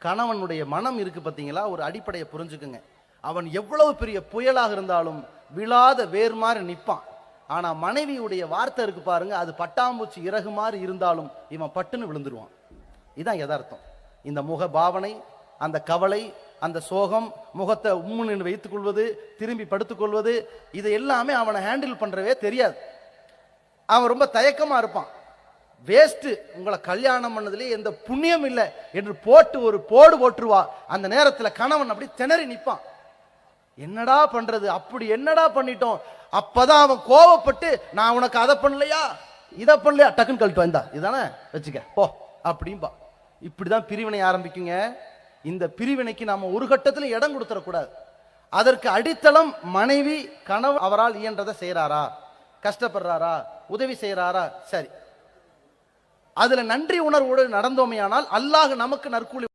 கணவனுடைய மனம் இருக்கு பார்த்தீங்களா, ஒரு அடிப்படையை புரிஞ்சுக்குங்க. அவன் எவ்வளவு பெரிய புயலாக இருந்தாலும் விழாத வேர் மாதிரி நிற்பான். ஆனா மனைவியுடைய வார்த்தை இருக்கு பாருங்க, அது பட்டாம்பூச்சி இறகு மாதிரி இருந்தாலும் இவன் பட்டுன்னு விழுந்துருவான். இதுதான் யதார்த்தம். இந்த முக பாவனை, அந்த கவலை, அந்த சோகம், முகத்தை உம்முன்னு வைத்துக் கொள்வது, திரும்பி படுத்துக் கொள்வது, இது எல்லாமே அவனை ஹேண்டில் பண்றவே தெரியாது. அவன் ரொம்ப தயக்கமா இருப்பான். வேஸ்ட், உங்களை கல்யாணம் பண்ணதுலேயே எந்த புண்ணியம் இல்லை என்று போட்டு ஒரு போடு போட்டுருவா. அந்த நேரத்தில் கணவன் அப்படி திணறி நிற்பான். என்னடா பண்றது, அப்படி என்னடா பண்ணிட்டோம். அப்பதான் அவன் கோவப்பட்டு, நான் உனக்கு அதை பண்ணலையா இதை பண்ணலையா, டக்குன்னு கழட்டு வந்தா இதானே வச்சுக்க போ அப்படின்பா. இப்படிதான் பிரிவினை ஆரம்பிக்குங்க. இந்த பிரிவினைக்கு நாம ஒரு கட்டத்தில் இடம் கொடுத்துடக்கூடாது. அதற்கு அடித்தளம் மனைவி. கணவன் அவரால் இயன்றதை செய்யறாரா, கஷ்டப்படுறாரா, உதவி செய்யறாரா, சரி, அதுல நன்றி உணர்வோடு நடந்தோமையானால் அல்லாஹ் நமக்கு நற்கூலி